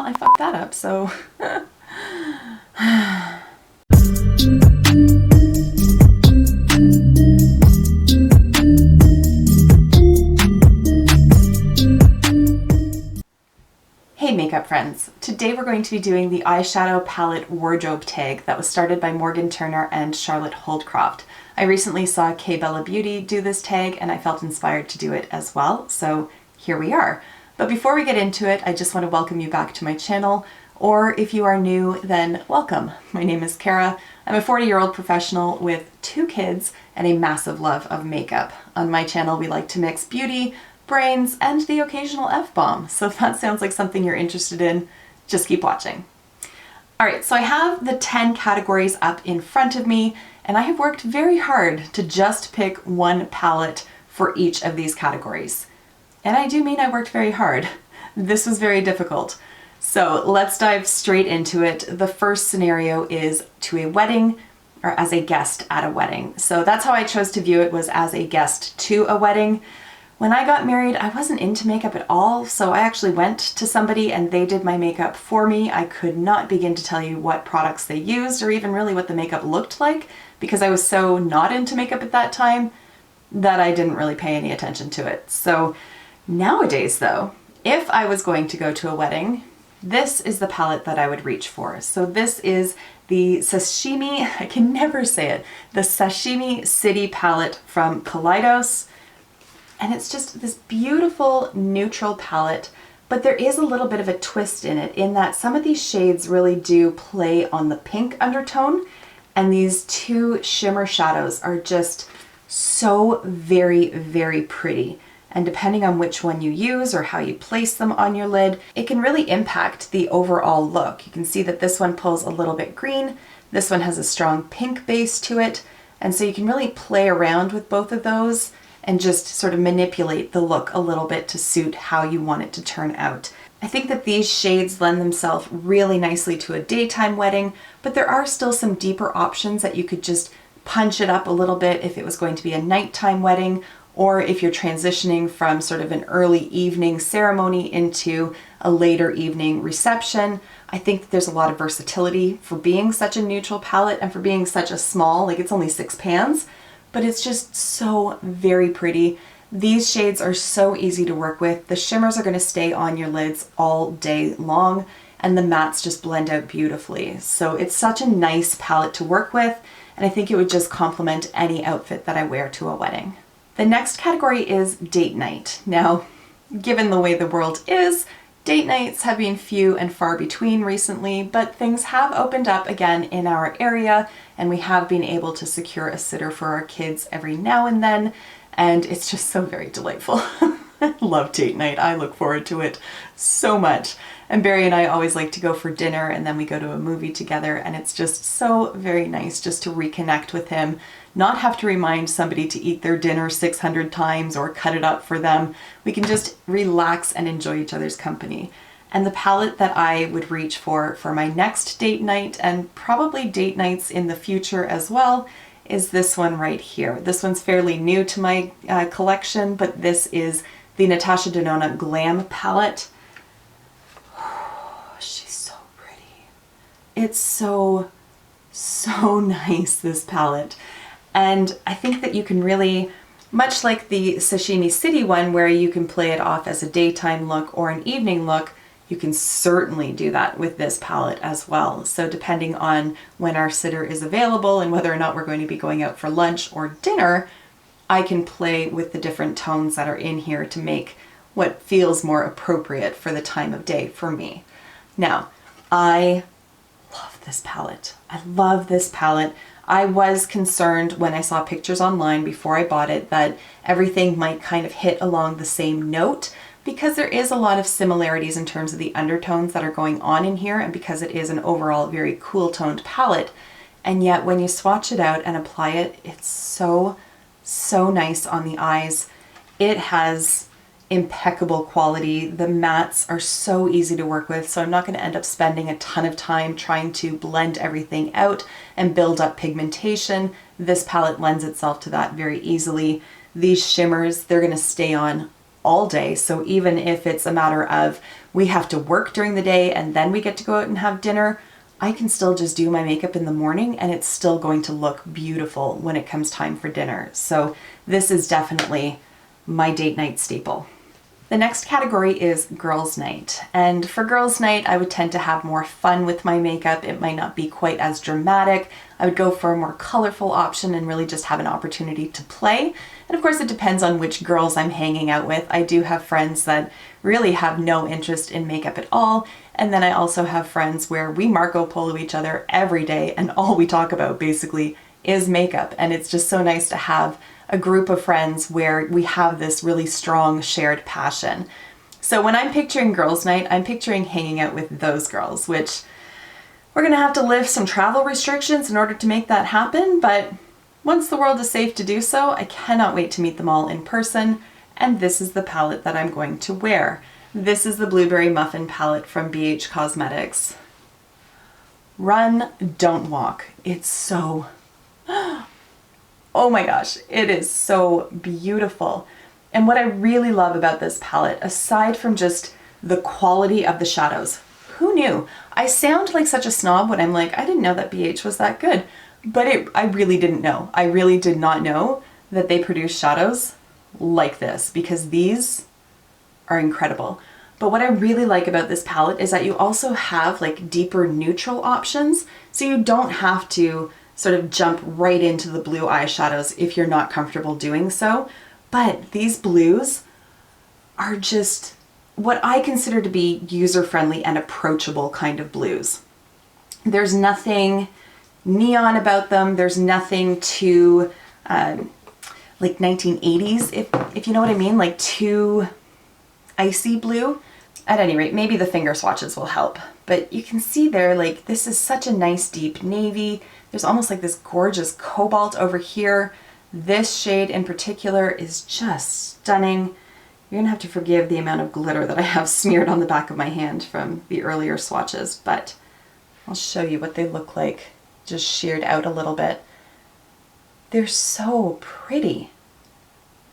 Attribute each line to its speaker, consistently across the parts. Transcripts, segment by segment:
Speaker 1: well, I fucked that up, so. Hey makeup friends! Today we're going to be doing the eyeshadow palette wardrobe tag that was started by Morgan Turner and Charlotte Holdcroft. I recently saw K Bella Beauty do this tag and I felt inspired to do it as well, so here we are. But before we get into it, I just want to welcome you back to my channel, or if you are new, then welcome. My name is Kara. I'm a 40-year-old professional with 2 kids and a massive love of makeup. On my channel we like to mix beauty, brains, and the occasional F-bomb. So if that sounds like something you're interested in, just keep watching. Alright, so I have the 10 categories up in front of me, and I have worked very hard to just pick one palette for each of these categories. And I do mean I worked very hard. This was very difficult. So let's dive straight into it. The first scenario is to a wedding, or as a guest at a wedding. So that's how I chose to view it, was as a guest to a wedding. When I got married, I wasn't into makeup at all, so I actually went to somebody and they did my makeup for me. I could not begin to tell you what products they used or even really what the makeup looked like because I was so not into makeup at that time that I didn't really pay any attention to it. So nowadays though, if I was going to go to a wedding, this is the palette that I would reach for. So this is the Sashimi, I can never say it, the Sashimi City palette from Kaleidos. And it's just this beautiful neutral palette, but there is a little bit of a twist in it in that some of these shades really do play on the pink undertone, and these 2 shimmer shadows are just so very, very pretty. And depending on which one you use or how you place them on your lid, it can really impact the overall look. You can see that this one pulls a little bit green, this one has a strong pink base to it, and so you can really play around with both of those and just sort of manipulate the look a little bit to suit how you want it to turn out. I think that these shades lend themselves really nicely to a daytime wedding, but there are still some deeper options that you could just punch it up a little bit if it was going to be a nighttime wedding, or if you're transitioning from sort of an early evening ceremony into a later evening reception. I think that there's a lot of versatility for being such a neutral palette and for being such a small, like it's only 6 pans, but it's just so very pretty. These shades are so easy to work with. The shimmers are going to stay on your lids all day long, and the mattes just blend out beautifully. So it's such a nice palette to work with, and I think it would just complement any outfit that I wear to a wedding. The next category is date night. Now, given the way the world is, date nights have been few and far between recently, but things have opened up again in our area, and we have been able to secure a sitter for our kids every now and then, and it's just so very delightful. I love date night. I look forward to it so much. And Barry and I always like to go for dinner and then we go to a movie together, and it's just so very nice just to reconnect with him, not have to remind somebody to eat their dinner 600 times or cut it up for them. We can just relax and enjoy each other's company. And the palette that I would reach for my next date night, and probably date nights in the future as well, is this one right here. This one's fairly new to my collection, but this is the Natasha Denona Glam palette. She's so pretty. It's so nice, this palette. And I think that you can really, much like the Sashimi City one where you can play it off as a daytime look or an evening look, you can certainly do that with this palette as well. So depending on when our sitter is available and whether or not we're going to be going out for lunch or dinner, I can play with the different tones that are in here to make what feels more appropriate for the time of day for me. Now, I love this palette. I love this palette. I was concerned when I saw pictures online before I bought it that everything might kind of hit along the same note, because there is a lot of similarities in terms of the undertones that are going on in here, and because it is an overall very cool toned palette. And yet when you swatch it out and apply it, it's so nice on the eyes. It has impeccable quality. The mattes are so easy to work with, so I'm not going to end up spending a ton of time trying to blend everything out and build up pigmentation. This palette lends itself to that very easily. These shimmers, they're going to stay on all day, so even if it's a matter of we have to work during the day and then we get to go out and have dinner, I can still just do my makeup in the morning and it's still going to look beautiful when it comes time for dinner. So this is definitely my date night staple. The next category is girls' night. And for girls' night, I would tend to have more fun with my makeup. It might not be quite as dramatic. I would go for a more colorful option and really just have an opportunity to play. And of course, it depends on which girls I'm hanging out with. I do have friends that really have no interest in makeup at all. And then I also have friends where we Marco Polo each other every day and all we talk about basically is makeup. And it's just so nice to have a group of friends where we have this really strong shared passion. So when I'm picturing girls' night, I'm picturing hanging out with those girls, which we're gonna have to lift some travel restrictions in order to make that happen, but once the world is safe to do so, I cannot wait to meet them all in person, and this is the palette that I'm going to wear. This is the Blueberry Muffin palette from BH Cosmetics. Run, don't walk. It's so... oh my gosh, it is so beautiful. And what I really love about this palette, aside from just the quality of the shadows, who knew? I sound like such a snob when I'm like, I didn't know that BH was that good, but I really didn't know. I really did not know that they produce shadows like this, because these are incredible. But what I really like about this palette is that you also have like deeper neutral options, so you don't have to sort of jump right into the blue eyeshadows if you're not comfortable doing so. But these blues are just what I consider to be user-friendly and approachable kind of blues. There's nothing neon about them. There's nothing too like 1980s, if you know what I mean, like too icy blue. At any rate, maybe the finger swatches will help. But you can see there, like, this is such a nice deep navy. There's almost like this gorgeous cobalt over here. This shade in particular is just stunning. You're gonna have to forgive the amount of glitter that I have smeared on the back of my hand from the earlier swatches, but I'll show you what they look like, just sheared out a little bit. They're so pretty.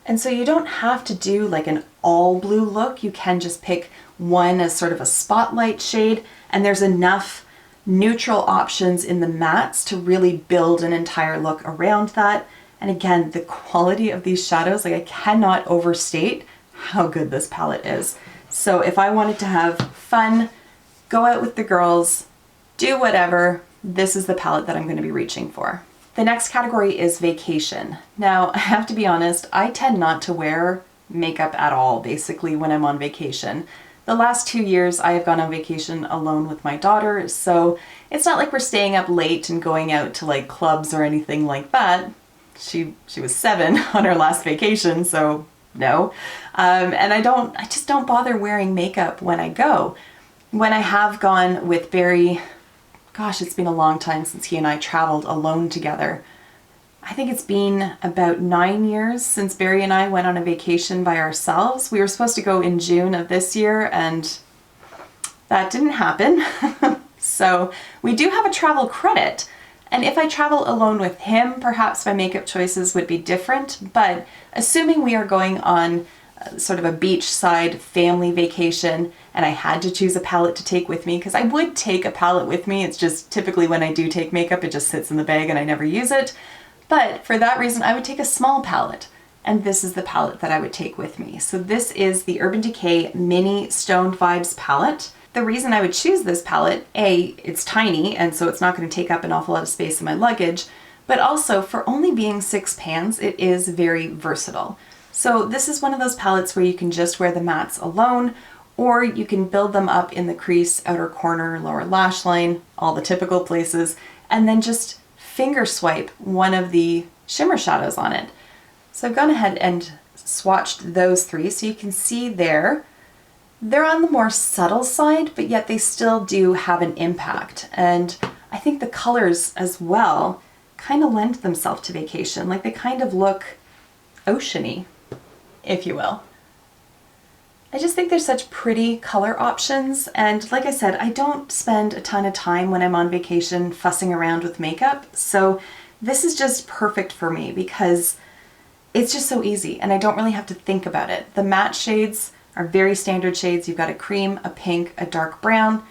Speaker 1: And so you don't have to do like an all blue look. You can just pick one as sort of a spotlight shade, and there's enough neutral options in the mattes to really build an entire look around that. And again, the quality of these shadows, like I cannot overstate how good this palette is. So if I wanted to have fun, go out with the girls, do whatever, this is the palette that I'm going to be reaching for. The next category is vacation. Now, I have to be honest, I tend not to wear makeup at all, basically, when I'm on vacation. The last 2 years, I have gone on vacation alone with my daughter, so it's not like we're staying up late and going out to like clubs or anything like that. She was 7 on her last vacation, so no. And I just don't bother wearing makeup when I go. When I have gone with Barry, gosh, it's been a long time since he and I traveled alone together. I think it's been about 9 years since Barry and I went on a vacation by ourselves. We were supposed to go in June of this year and that didn't happen. So we do have a travel credit. And if I travel alone with him, perhaps my makeup choices would be different. But assuming we are going on sort of a beachside family vacation and I had to choose a palette to take with me, because I would take a palette with me, it's just typically when I do take makeup, it just sits in the bag and I never use it. But for that reason, I would take a small palette, and this is the palette that I would take with me. So this is the Urban Decay Mini Stoned Vibes palette. The reason I would choose this palette, A, it's tiny, and so it's not going to take up an awful lot of space in my luggage, but also for only being 6 pans, it is very versatile. So this is one of those palettes where you can just wear the mattes alone, or you can build them up in the crease, outer corner, lower lash line, all the typical places, and then just finger swipe one of the shimmer shadows on it. So I've gone ahead and swatched those 3, so you can see there, they're on the more subtle side, but yet they still do have an impact. And I think the colors as well kind of lend themselves to vacation. Like they kind of look oceany, if you will. I just think there's such pretty color options, and like I said, I don't spend a ton of time when I'm on vacation fussing around with makeup, so this is just perfect for me because it's just so easy and I don't really have to think about it. The matte shades are very standard shades. You've got a cream, a pink, a dark brown.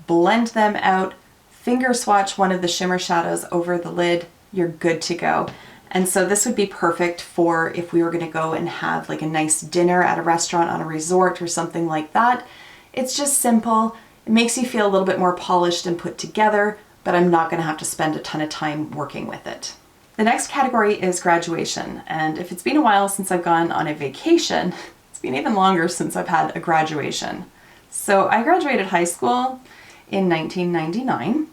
Speaker 1: Blend them out, finger swatch one of the shimmer shadows over the lid, you're good to go. And so this would be perfect for if we were gonna go and have like a nice dinner at a restaurant on a resort or something like that. It's just simple. It makes you feel a little bit more polished and put together, but I'm not gonna have to spend a ton of time working with it. The next category is graduation. And if it's been a while since I've gone on a vacation, it's been even longer since I've had a graduation. So I graduated high school in 1999,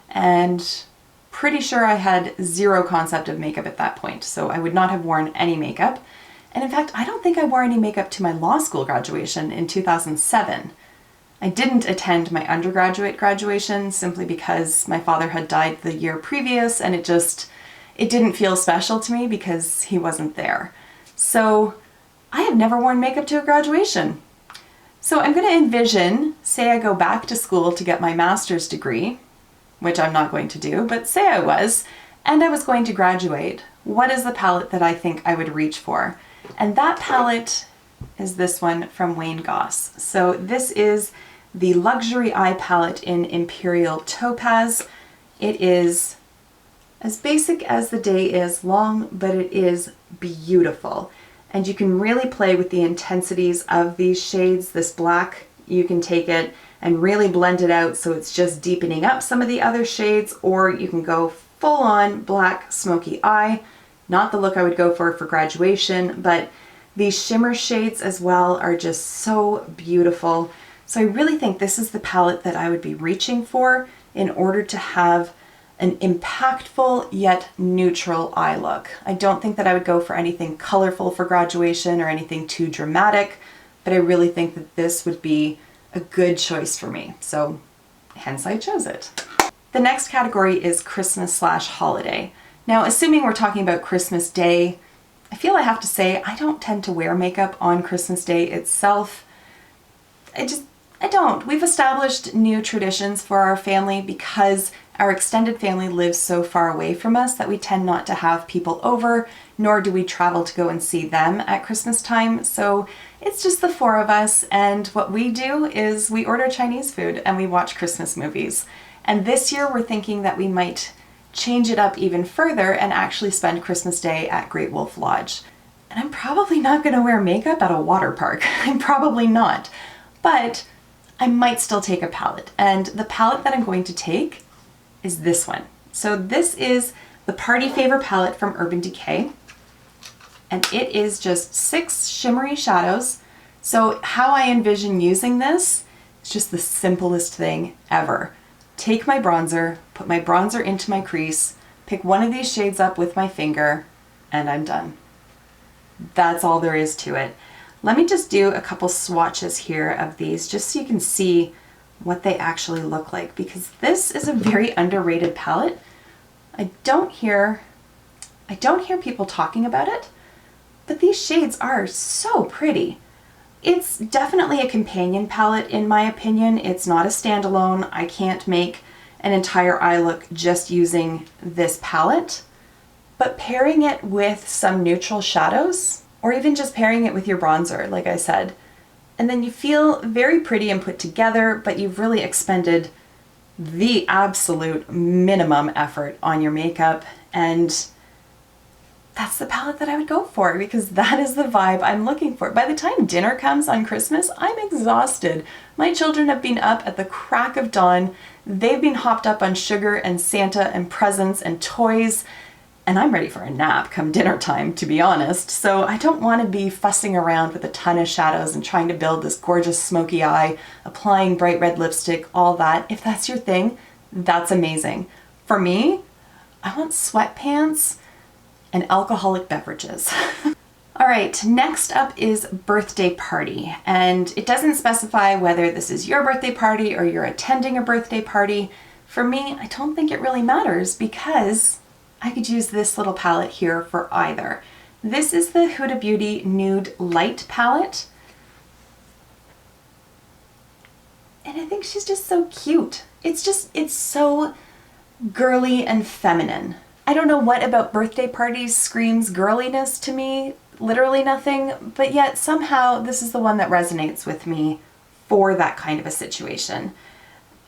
Speaker 1: and pretty sure I had zero concept of makeup at that point, so I would not have worn any makeup. And in fact, I don't think I wore any makeup to my law school graduation in 2007. I didn't attend my undergraduate graduation simply because my father had died the year previous, and it didn't feel special to me because he wasn't there. So I have never worn makeup to a graduation. So I'm going to envision, say I go back to school to get my master's degree, which I'm not going to do, but say I was, and I was going to graduate, what is the palette that I think I would reach for? And that palette is this one from Wayne Goss. So this is the Luxury Eye palette in Imperial Topaz. It is as basic as the day is long, but it is beautiful. And you can really play with the intensities of these shades. This black, you can take it and really blend it out so it's just deepening up some of the other shades, or you can go full on black smoky eye. Not the look I would go for graduation, but these shimmer shades as well are just so beautiful. So I really think this is the palette that I would be reaching for in order to have an impactful yet neutral eye look. I don't think that I would go for anything colorful for graduation or anything too dramatic, but I really think that this would be a good choice for me. So hence I chose it. The next category is Christmas/holiday. Now, assuming we're talking about Christmas Day, I feel I have to say I don't tend to wear makeup on Christmas Day itself. I don't. We've established new traditions for our family because our extended family lives so far away from us that we tend not to have people over, nor do we travel to go and see them at Christmas time. So it's just the four of us, and what we do is we order Chinese food and we watch Christmas movies. And this year we're thinking that we might change it up even further and actually spend Christmas Day at Great Wolf Lodge. And I'm probably not going to wear makeup at a water park. I'm probably not. But I might still take a palette. And the palette that I'm going to take is this one. So this is the Party Favor palette from Urban Decay. And it is just 6 shimmery shadows. So how I envision using this is just the simplest thing ever. Take my bronzer, put my bronzer into my crease, pick one of these shades up with my finger, and I'm done. That's all there is to it. Let me just do a couple swatches here of these just so you can see what they actually look like, because this is a very underrated palette. I don't hear people talking about it, but these shades are so pretty. It's definitely a companion palette in my opinion. It's not a standalone. I can't make an entire eye look just using this palette, but pairing it with some neutral shadows, or even just pairing it with your bronzer, like I said, and then you feel very pretty and put together, but you've really expended the absolute minimum effort on your makeup, and that's the palette that I would go for because that is the vibe I'm looking for. By the time dinner comes on Christmas, I'm exhausted. My children have been up at the crack of dawn. They've been hopped up on sugar and Santa and presents and toys, and I'm ready for a nap come dinner time, to be honest. So I don't want to be fussing around with a ton of shadows and trying to build this gorgeous smoky eye, applying bright red lipstick, all that. If that's your thing, that's amazing. For me, I want sweatpants and alcoholic beverages. All right, next up is birthday party. And it doesn't specify whether this is your birthday party or you're attending a birthday party. For me, I don't think it really matters because I could use this little palette here for either. This is the Huda Beauty Nude Light palette. And I think she's just so cute. It's so girly and feminine. I don't know what about birthday parties screams girliness to me. literally nothing, but yet somehow this is the one that resonates with me for that kind of a situation.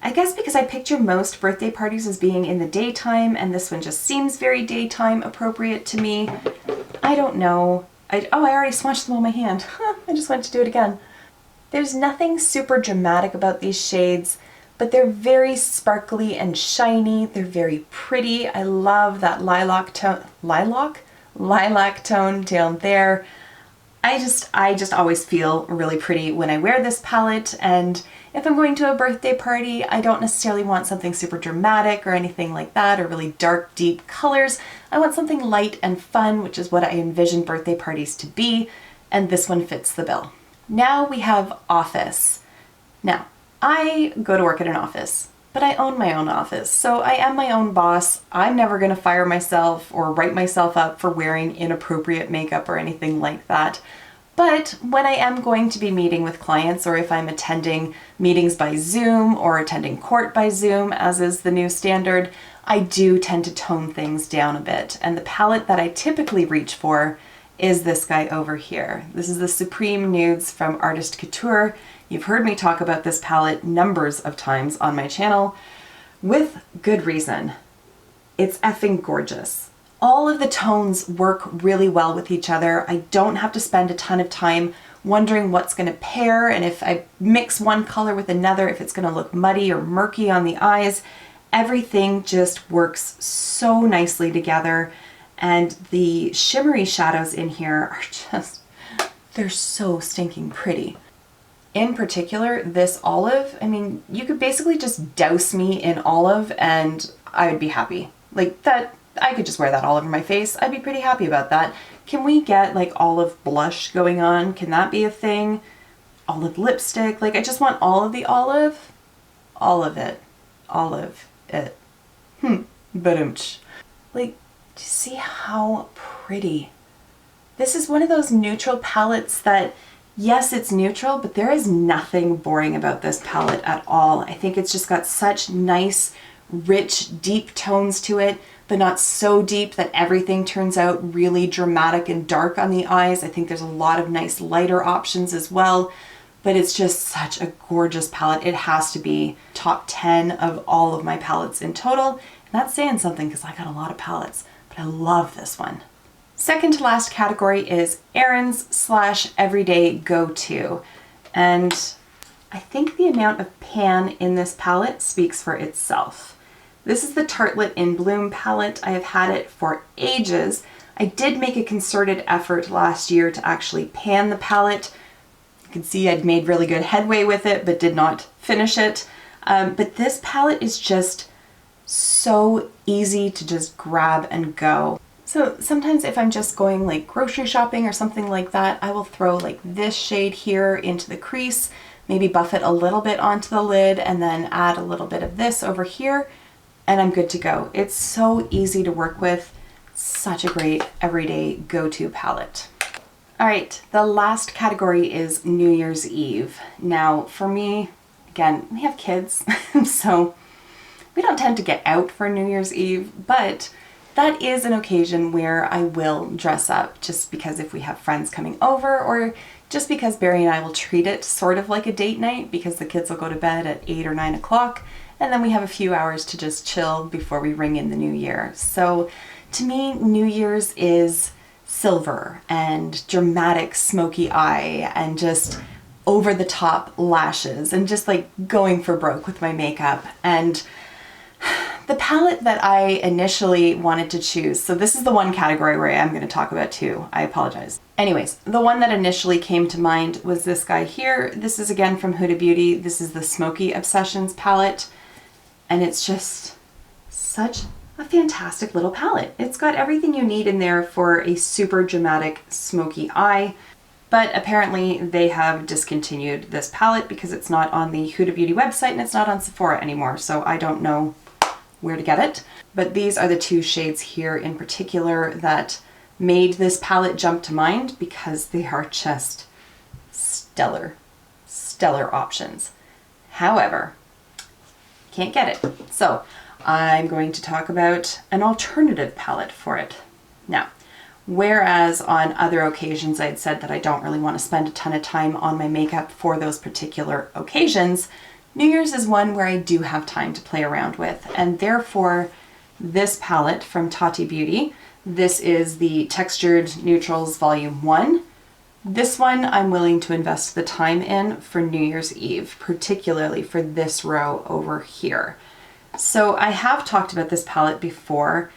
Speaker 1: I guess because I picture most birthday parties as being in the daytime, and this one just seems very daytime appropriate to me. I don't know. I already swatched them on my hand. I just went to do it again. There's nothing super dramatic about these shades, but they're very sparkly and shiny. They're very pretty. I love that lilac tone. Lilac tone down there. I just always feel really pretty when I wear this palette, and if I'm going to a birthday party, I don't necessarily want something super dramatic or anything like that, or really dark, deep colors. I want something light and fun, which is what I envision birthday parties to be, and this one fits the bill. Now we have office. Now, I go to work at an office, but I own my own office, so I am my own boss. I'm never gonna fire myself or write myself up for wearing inappropriate makeup or anything like that. But when I am going to be meeting with clients, or if I'm attending meetings by Zoom or attending court by Zoom, as is the new standard, I do tend to tone things down a bit. And the palette that I typically reach for is this guy over here. This is the Supreme Nudes from Artist Couture. You've heard me talk about this palette numbers of times on my channel, with good reason. It's effing gorgeous. All of the tones work really well with each other. I don't have to spend a ton of time wondering what's gonna pair, and if I mix one color with another, if it's gonna look muddy or murky on the eyes. Everything just works so nicely together, and the shimmery shadows in here are just, they're so stinking pretty. In particular, this olive, I mean, you could basically just douse me in olive and I would be happy. Like that, I could just wear that all over my face. I'd be pretty happy about that. Can we get like olive blush going on? Can that be a thing? Olive lipstick? Like I just want all of the olive. All of it. Olive it. Ba-dum-tsh. Like, do you see how pretty? This is one of those neutral palettes that, yes, it's neutral, but there is nothing boring about this palette at all. I think it's just got such nice, rich, deep tones to it, but not so deep that everything turns out really dramatic and dark on the eyes. I think there's a lot of nice lighter options as well, but it's just such a gorgeous palette. It has to be top 10 of all of my palettes in total. And that's saying something because I got a lot of palettes, but I love this one. Second to last category is Errands / everyday go-to. And I think the amount of pan in this palette speaks for itself. This is the Tartelette in Bloom palette. I have had it for ages. I did make a concerted effort last year to actually pan the palette. You can see I'd made really good headway with it, but did not finish it. But this palette is just so easy to just grab and go. So sometimes if I'm just going like grocery shopping or something like that, I will throw like this shade here into the crease, maybe buff it a little bit onto the lid, and then add a little bit of this over here, and I'm good to go. It's so easy to work with. Such a great everyday go-to palette. All right, the last category is New Year's Eve. Now for me, again, we have kids, so we don't tend to get out for New Year's Eve, but that is an occasion where I will dress up, just because if we have friends coming over, or just because Barry and I will treat it sort of like a date night, because the kids will go to bed at 8 or 9 o'clock, and then we have a few hours to just chill before we ring in the new year. So to me, New Year's is silver and dramatic smoky eye and just over the top lashes and just like going for broke with my makeup. And the palette that I initially wanted to choose, so this is the one category where I am going to talk about too, I apologize. Anyways, the one that initially came to mind was this guy here. This is again from Huda Beauty. This is the Smoky Obsessions palette, and it's just such a fantastic little palette. It's got everything you need in there for a super dramatic smoky eye, but apparently they have discontinued this palette because it's not on the Huda Beauty website and it's not on Sephora anymore, so I don't know where to get it. But these are the two shades here in particular that made this palette jump to mind because they are just stellar options. However, can't get it. So I'm going to talk about an alternative palette for it. Now, Whereas on other occasions I'd said that I don't really want to spend a ton of time on my makeup for those particular occasions, New Year's is one where I do have time to play around with, and therefore this palette from Tati Beauty, this is the Textured Neutrals Volume 1. This one I'm willing to invest the time in for New Year's Eve, particularly for this row over here. So I have talked about this palette before.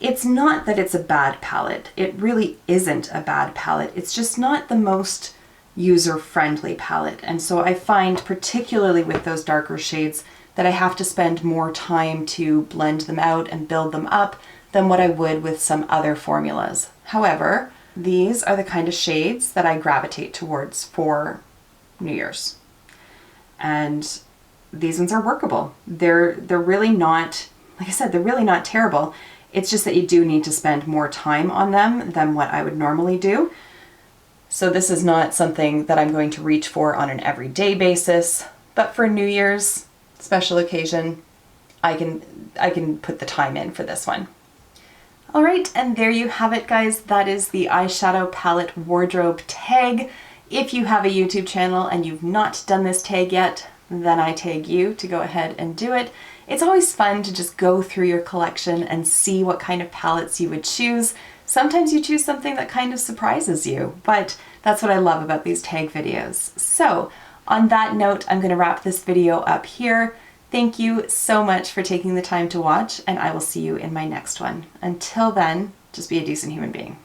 Speaker 1: It's not that it's a bad palette. It really isn't a bad palette. It's just not the most user-friendly palette. And so I find, particularly with those darker shades, that I have to spend more time to blend them out and build them up than what I would with some other formulas. However, these are the kind of shades that I gravitate towards for New Year's. And these ones are workable. They're really not, like I said, they're really not terrible. It's just that you do need to spend more time on them than what I would normally do. So this is not something that I'm going to reach for on an everyday basis, but for New Year's special occasion, I can put the time in for this one. All right, and there you have it, guys. That is the eyeshadow palette wardrobe tag. If you have a YouTube channel and you've not done this tag yet, then I tag you to go ahead and do it. It's always fun to just go through your collection and see what kind of palettes you would choose. Sometimes you choose something that kind of surprises you, but that's what I love about these tag videos. So on that note, I'm going to wrap this video up here. Thank you so much for taking the time to watch, and I will see you in my next one. Until then, just be a decent human being.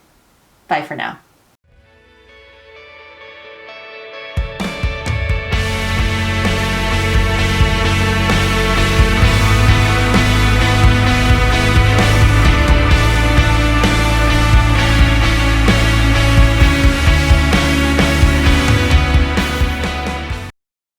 Speaker 1: Bye for now.